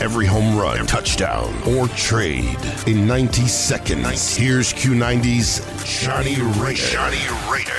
Every home run, touchdown, or trade in 90 seconds. Here's Q90's Johnny Raider.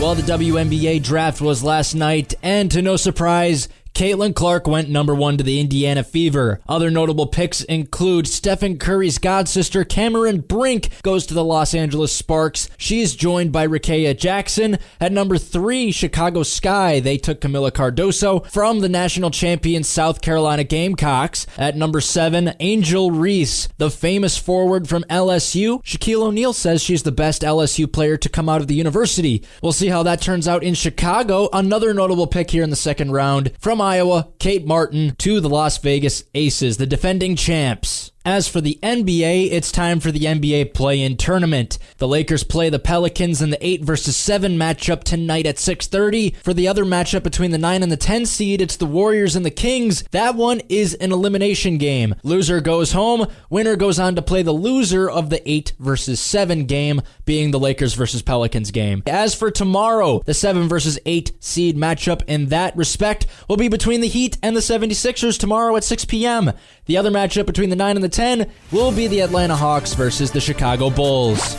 Well, the WNBA draft was last night, and to no surprise, Caitlin Clark went number 1 to the Indiana Fever. Other notable picks include Stephen Curry's godsister Cameron Brink goes to the Los Angeles Sparks. She's joined by Rickea Jackson. At number 3, Chicago Sky. They took Camila Cardoso from the national champion South Carolina Gamecocks. At number 7, Angel Reese, the famous forward from LSU. Shaquille O'Neal says she's the best LSU player to come out of the university. We'll see how that turns out in Chicago. Another notable pick here in the second round from Iowa, Kate Martin to the Las Vegas Aces, the defending champs. As for the NBA, it's time for the NBA play-in tournament. The Lakers play the Pelicans in the 8 versus 7 matchup tonight at 6:30. For the other matchup between the 9 and the 10 seed, it's the Warriors and the Kings. That one is an elimination game. Loser goes home. Winner goes on to play the loser of the 8 versus 7 game, being the Lakers versus Pelicans game. As for tomorrow, the 7 versus 8 seed matchup in that respect will be between the Heat and the 76ers tomorrow at 6 p.m. The other matchup between the 9 and the 10 will be the Atlanta Hawks versus the Chicago Bulls.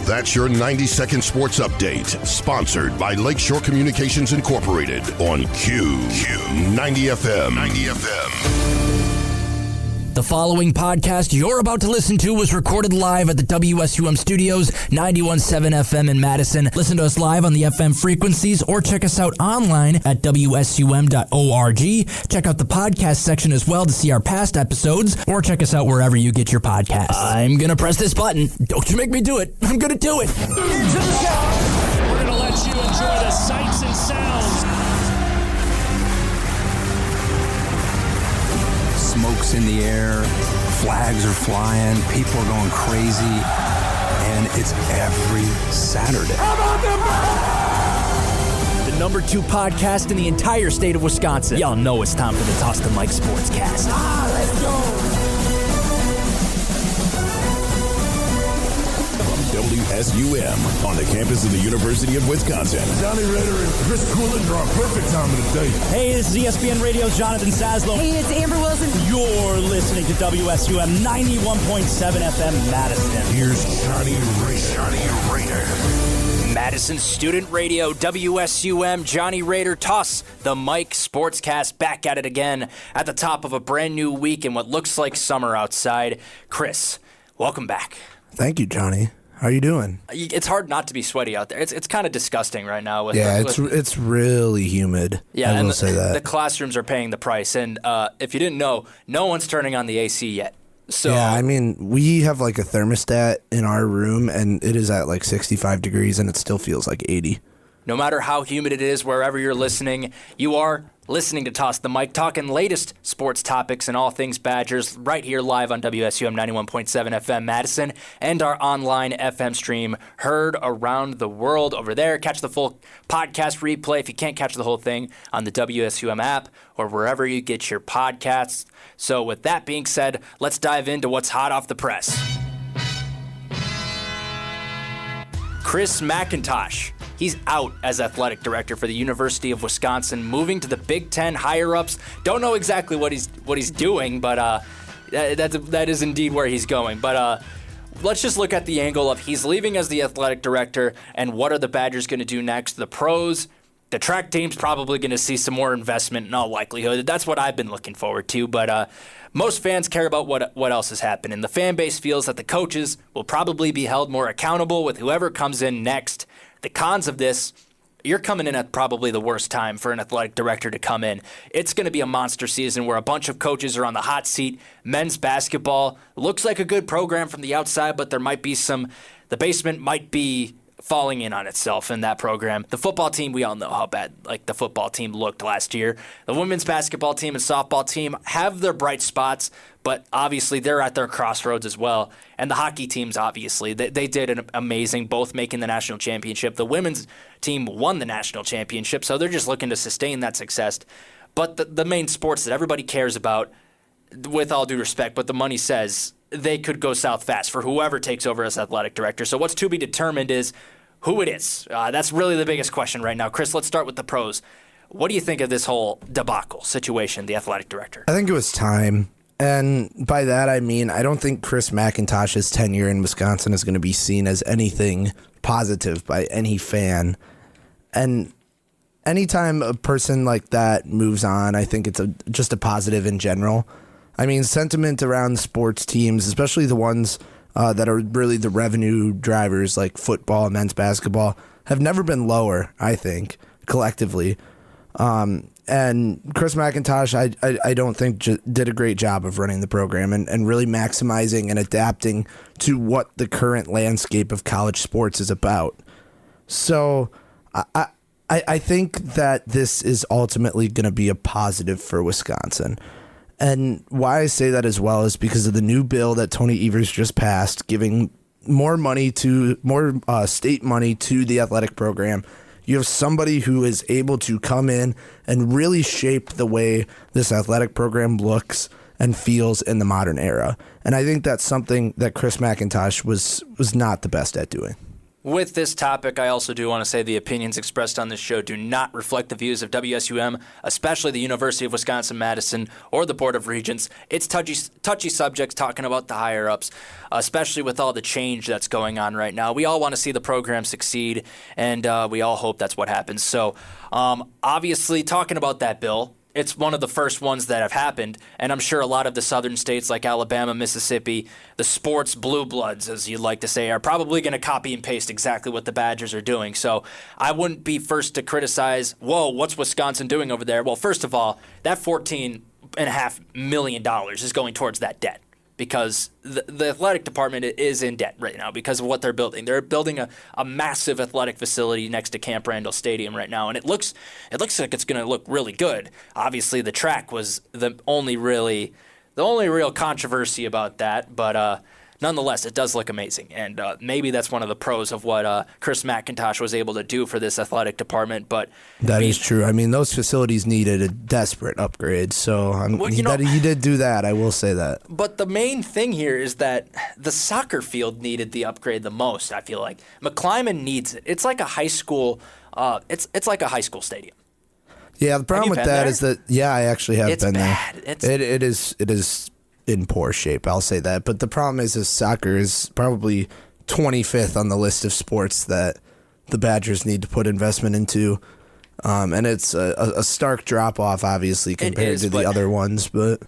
That's your 90-second sports update, sponsored by Lakeshore Communications Incorporated on Q90 FM. The following podcast you're about to listen to was recorded live at the WSUM studios, 91.7 FM in Madison. Listen to us live on the FM frequencies or check us out online at WSUM.org. Check out the podcast section as well to see our past episodes, or check us out wherever you get your podcasts. I'm going to press this button. Don't you make me do it. I'm going to do it. Into the show. We're going to let you enjoy the sights and sounds. Smoke's in the air, flags are flying, people are going crazy, and it's every Saturday. How about The number 2 podcast in the entire state of Wisconsin. Y'all know it's time for the Toss the Mic Sportscast. Let's go. WSUM on the campus of the University of Wisconsin. Johnny Raider and Chris Coolidge are our perfect time of the day. Hey, this is ESPN Radio's Jonathan Saslow. Hey, it's Amber Wilson. You're listening to WSUM 91.7 FM Madison. Here's Johnny Raider. Madison Student Radio, WSUM, Johnny Raider, Toss the Mic Sportscast, back at it again at the top of a brand new week in what looks like summer outside. Chris, welcome back. Thank you, Johnny. How are you doing? It's hard not to be sweaty out there. It's kind of disgusting right now. It's really humid. Yeah, I will say that. The classrooms are paying the price. And if you didn't know, no one's turning on the AC yet. So yeah, I mean, we have like a thermostat in our room, and it is at like 65 degrees, and it still feels like 80. No matter how humid it is, wherever you're listening, you are listening to Toss the Mic, talking latest sports topics and all things Badgers right here live on WSUM 91.7 FM Madison and our online FM stream heard around the world over there. Catch the full podcast replay if you can't catch the whole thing on the WSUM app or wherever you get your podcasts. So with that being said, let's dive into what's hot off the press. Chris McIntosh. He's out as athletic director for the University of Wisconsin, moving to the Big Ten higher-ups. Don't know exactly what he's doing, but that is indeed where he's going. But let's just look at the angle of he's leaving as the athletic director, and what are the Badgers going to do next? The pros, the track team's probably going to see some more investment in all likelihood. That's what I've been looking forward to, but most fans care about what else is happening. The fan base feels that the coaches will probably be held more accountable with whoever comes in next. The cons of this, you're coming in at probably the worst time for an athletic director to come in. It's going to be a monster season where a bunch of coaches are on the hot seat. Men's basketball looks like a good program from the outside, but there might be the basement might be falling in on itself in that program. The football team, we all know how bad the football team looked last year. The women's basketball team and softball team have their bright spots, but obviously they're at their crossroads as well. And the hockey teams, obviously, they did an amazing, both making the national championship. The women's team won the national championship, so they're just looking to sustain that success. But the main sports that everybody cares about, with all due respect, but the money says they could go south fast for whoever takes over as athletic director. So what's to be determined is who it is. That's really the biggest question right now. Chris, let's start with the pros. What do you think of this whole debacle situation, the athletic director? I think it was time. And by that, I mean, I don't think Chris McIntosh's tenure in Wisconsin is going to be seen as anything positive by any fan. And anytime a person like that moves on, I think it's just a positive in general. I mean, sentiment around sports teams, especially the ones that are really the revenue drivers like football, men's basketball, have never been lower, I think, collectively. And Chris McIntosh, I don't think did a great job of running the program and really maximizing and adapting to what the current landscape of college sports is about. So I think that this is ultimately going to be a positive for Wisconsin. And why I say that as well is because of the new bill that Tony Evers just passed, giving more state money to the athletic program. You have somebody who is able to come in and really shape the way this athletic program looks and feels in the modern era. And I think that's something that Chris McIntosh was not the best at doing. With this topic, I also do want to say the opinions expressed on this show do not reflect the views of WSUM, especially the University of Wisconsin-Madison or the Board of Regents. It's touchy subjects talking about the higher-ups, especially with all the change that's going on right now. We all want to see the program succeed, and we all hope that's what happens. So, obviously, talking about that bill, it's one of the first ones that have happened, and I'm sure a lot of the southern states like Alabama, Mississippi, the sports blue bloods, as you'd like to say, are probably going to copy and paste exactly what the Badgers are doing. So I wouldn't be first to criticize, whoa, what's Wisconsin doing over there? Well, first of all, that $14.5 million is going towards that debt, because the athletic department is in debt right now because of what they're building. They're building a massive athletic facility next to Camp Randall Stadium right now, and it looks like it's going to look really good. Obviously, the track was the only real controversy about that, but nonetheless, it does look amazing, and maybe that's one of the pros of what Chris McIntosh was able to do for this athletic department. But that is true. I mean, those facilities needed a desperate upgrade, so he did do that. I will say that. But the main thing here is that the soccer field needed the upgrade the most. I feel like McClyman needs it. It's like a high school. It's like a high school stadium. Yeah, the problem with that is that I actually have been bad. there. It is in poor shape, I'll say that. But the problem is soccer is probably 25th on the list of sports that the Badgers need to put investment into. And it's a stark drop-off, obviously, compared to the other ones. But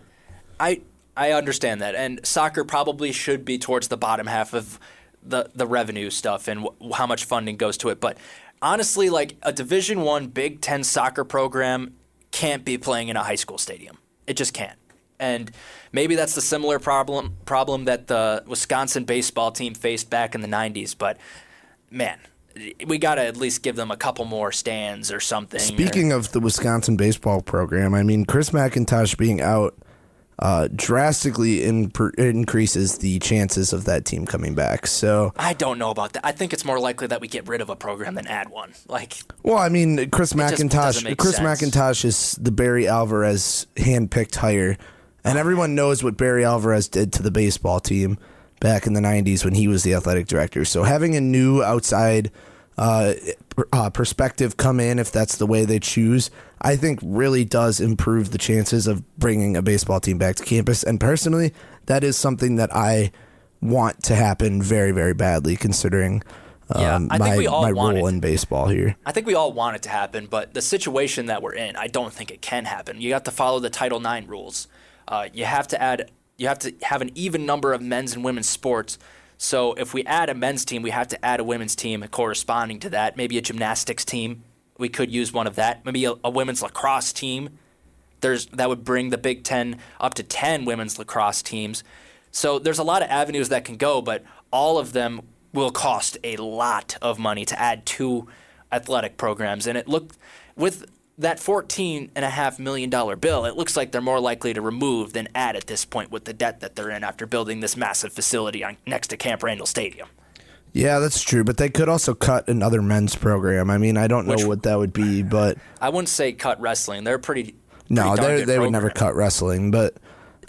I understand that. And soccer probably should be towards the bottom half of the revenue stuff and how much funding goes to it. But honestly, like a Division I Big Ten soccer program can't be playing in a high school stadium. It just can't. And maybe that's the similar problem that the Wisconsin baseball team faced back in the 90s. But, man, we got to at least give them a couple more stands or something. Speaking of the Wisconsin baseball program, I mean, Chris McIntosh being out drastically increases the chances of that team coming back. So I don't know about that. I think it's more likely that we get rid of a program than add one. Well, I mean, Chris McIntosh is the Barry Alvarez handpicked hire. And everyone knows what Barry Alvarez did to the baseball team back in the 90s when he was the athletic director. So having a new outside perspective come in, if that's the way they choose, I think really does improve the chances of bringing a baseball team back to campus. And personally, that is something that I want to happen very, very badly, considering my role in baseball here. I think we all want it to happen, but the situation that we're in, I don't think it can happen. You have to follow the Title IX rules. You have to have an even number of men's and women's sports. So if we add a men's team, we have to add a women's team corresponding to that. Maybe a gymnastics team. We could use one of that. Maybe a women's lacrosse team. That would bring the Big Ten up to 10 women's lacrosse teams. So there's a lot of avenues that can go, but all of them will cost a lot of money to add two athletic programs. And it looked with that $14.5 million bill, it looks like they're more likely to remove than add at this point with the debt that they're in after building this massive facility next to Camp Randall Stadium. Yeah, that's true, but they could also cut another men's program. I mean, I don't know what that would be, but I wouldn't say cut wrestling. They're pretty no, they would never cut wrestling, but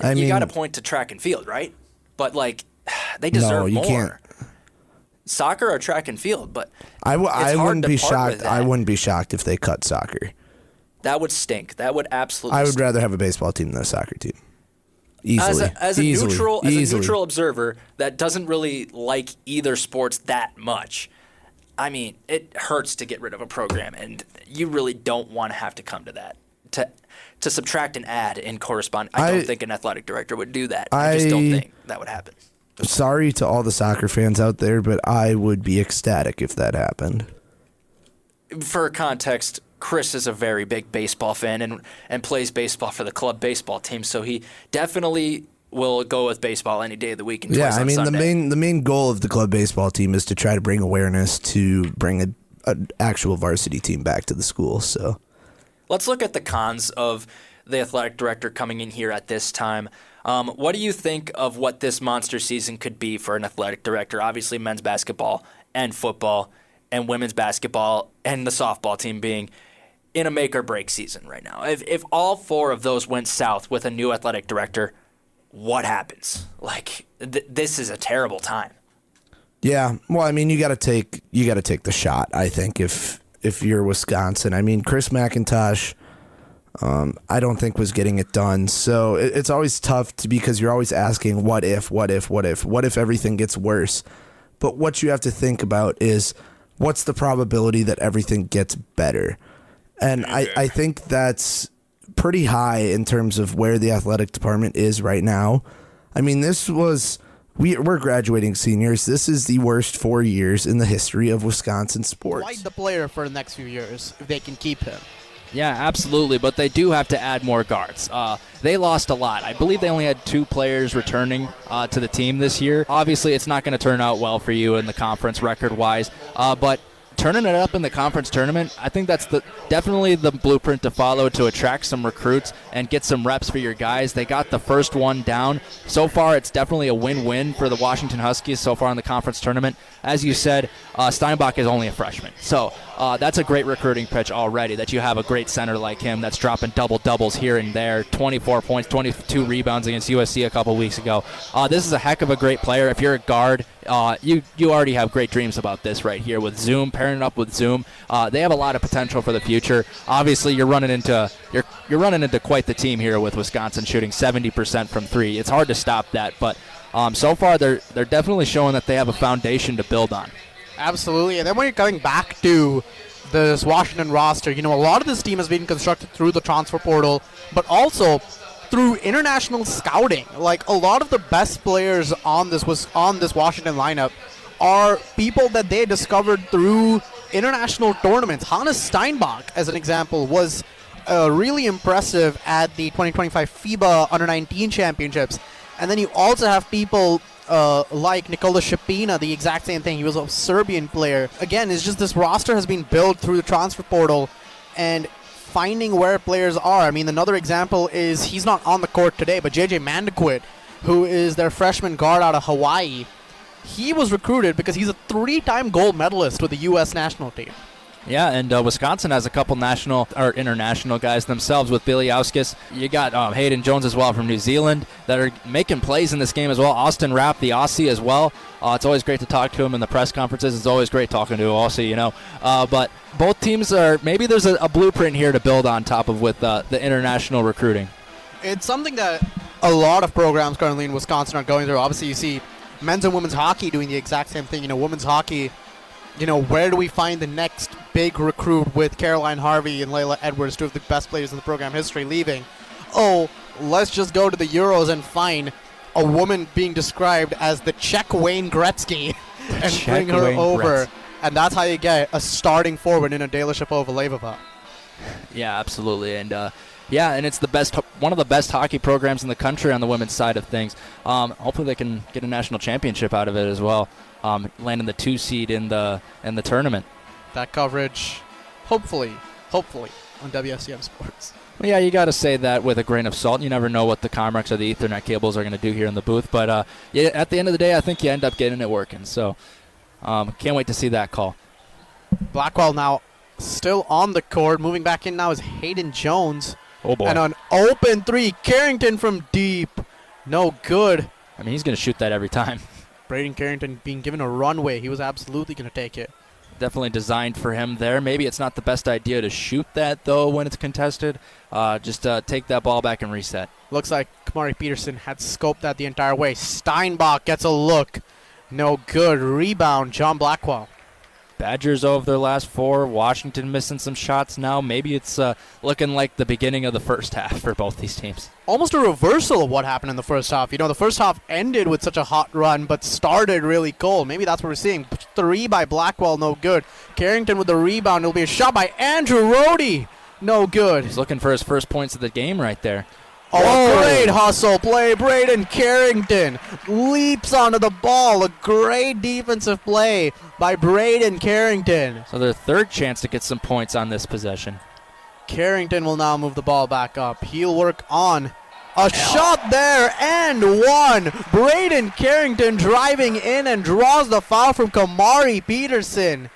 I mean, you got to point to track and field, right? But they deserve more. Can't. Soccer or track and field, but I wouldn't be shocked. I wouldn't be shocked if they cut soccer. That would stink. That would absolutely I would stink. rather have a baseball team than a soccer team. Easily. As a Easily. neutral observer that doesn't really like either sports that much, I mean, it hurts to get rid of a program, and you really don't want to have to come to that. To subtract an ad in correspondence, I don't think an athletic director would do that. I just don't think that would happen. Sorry to all the soccer fans out there, but I would be ecstatic if that happened. For context, Chris is a very big baseball fan and plays baseball for the club baseball team, so he definitely will go with baseball any day of the week. And Yeah, I mean, Sunday. the main goal of the club baseball team is to try to bring awareness to bring an actual varsity team back to the school. So let's look at the cons of the athletic director coming in here at this time. What do you think of what this monster season could be for an athletic director? Obviously, men's basketball and football and women's basketball and the softball team being in a make-or-break season right now. If all four of those went south with a new athletic director, what happens? Like, this is a terrible time. yeah, well, I mean, you got to take the shot. I think if you're Wisconsin, I mean, Chris McIntosh, I don't think was getting it done. So it's always tough because you're always asking, what if everything gets worse? But what you have to think about is, what's the probability that everything gets better? And I think that's pretty high in terms of where the athletic department is right now. I mean, we're graduating seniors. This is the worst 4 years in the history of Wisconsin sports. Quite the player for the next few years if they can keep him. Yeah, absolutely, but they do have to add more guards. They lost a lot. I believe they only had 2 players returning to the team this year. Obviously, it's not going to turn out well for you in the conference record-wise, but turning it up in the conference tournament, I think that's definitely the blueprint to follow to attract some recruits and get some reps for your guys. They got the first one down. So far, it's definitely a win-win for the Washington Huskies so far in the conference tournament. As you said, Steinbach is only a freshman. So that's a great recruiting pitch already, that you have a great center like him that's dropping double-doubles here and there, 24 points, 22 rebounds against USC a couple weeks ago. This is a heck of a great player. If you're a guard, you already have great dreams about this right here with Zoom, pairing it up with Zoom. They have a lot of potential for the future. Obviously, you're running into quite the team here with Wisconsin shooting 70% from 3. It's hard to stop that, but so far they're definitely showing that they have a foundation to build on. Absolutely. And then when you're coming back to this Washington roster, a lot of this team has been constructed through the transfer portal, but also through international scouting. Like, a lot of the best players on this Washington lineup are people that they discovered through international tournaments. Hannes Steinbach, as an example, was really impressive at the 2025 FIBA Under-19 Championships. And then you also have people like Nikola Shapina, the exact same thing. He was a Serbian player. Again, it's just this roster has been built through the transfer portal and finding where players are. I mean, another example is, he's not on the court today, but JJ Mandaquit, who is their freshman guard out of Hawaii, he was recruited because he's a 3-time gold medalist with the U.S. national team. Yeah, and Wisconsin has a couple national or international guys themselves with Billy Auskis. You got Hayden Jones as well from New Zealand that are making plays in this game as well. Austin Rapp, the Aussie as well. It's always great to talk to him in the press conferences. It's always great talking to an Aussie, But both teams maybe there's a blueprint here to build on top of with the international recruiting. It's something that a lot of programs currently in Wisconsin are going through. Obviously, you see men's and women's hockey doing the exact same thing. Women's hockey, where do we find the next big recruit with Caroline Harvey and Layla Edwards, 2 of the best players in the program history, leaving? Oh, let's just go to the Euros and find a woman being described as the Czech Wayne Gretzky and bring her over. And that's how you get a starting forward in Adela Shapova-Levova. Yeah, absolutely. And and it's one of the best hockey programs in the country on the women's side of things. Hopefully they can get a national championship out of it as well, landing the 2 seed in the tournament. That coverage, hopefully, on WSUM Sports. Well, yeah, you got to say that with a grain of salt. You never know what the Comrex or the Ethernet cables are going to do here in the booth. But at the end of the day, I think you end up getting it working. So can't wait to see that call. Blackwell now still on the court. Moving back in now is Hayden Jones. Oh, boy. And an open 3. Carrington from deep. No good. I mean, he's going to shoot that every time. Braden Carrington being given a runway. He was absolutely going to take it. definitely designed for him there. Maybe it's not the best idea to shoot that, though, when it's contested. Just take that ball back and reset. Looks like Kamari Peterson had scoped that the entire way. Steinbach gets a look. No good. Rebound, John Blackwell. Badgers over their last 4. Washington missing some shots now. Maybe it's looking like the beginning of the first half for both these teams. Almost a reversal of what happened in the first half. The first half ended with such a hot run, but started really cold. Maybe that's what we're seeing. 3 by Blackwell, no good. Carrington with the rebound. It'll be a shot by Andrew Rohde. No good. He's looking for his first points of the game right there. Oh, great hustle play. Braden Carrington leaps onto the ball. A great defensive play by Braden Carrington. So their third chance to get some points on this possession. Carrington will now move the ball back up. He'll work on a shot there and one. Braden Carrington driving in and draws the foul from Kamari Peterson.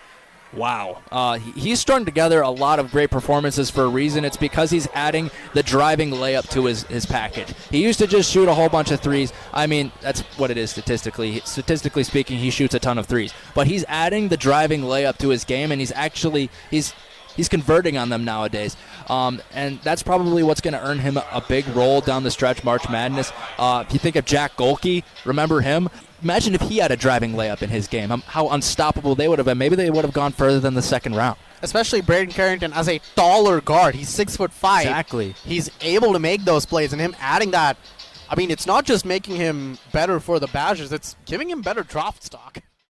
Wow. He's strung together a lot of great performances for a reason. It's because he's adding the driving layup to his package. He used to just shoot a whole bunch of threes. I mean, that's what it is statistically. Statistically speaking, he shoots a ton of threes. But he's adding the driving layup to his game, and he's converting on them nowadays. And that's probably what's going to earn him a big role down the stretch, March Madness. If you think of Jack Golke, remember him? Imagine if he had a driving layup in his game, how unstoppable they would have been. Maybe they would have gone further than the second round. Especially Braden Carrington as a taller guard. He's 6'5". Exactly. He's able to make those plays, and him adding that, I mean, it's not just making him better for the Badgers, it's giving him better draft stock.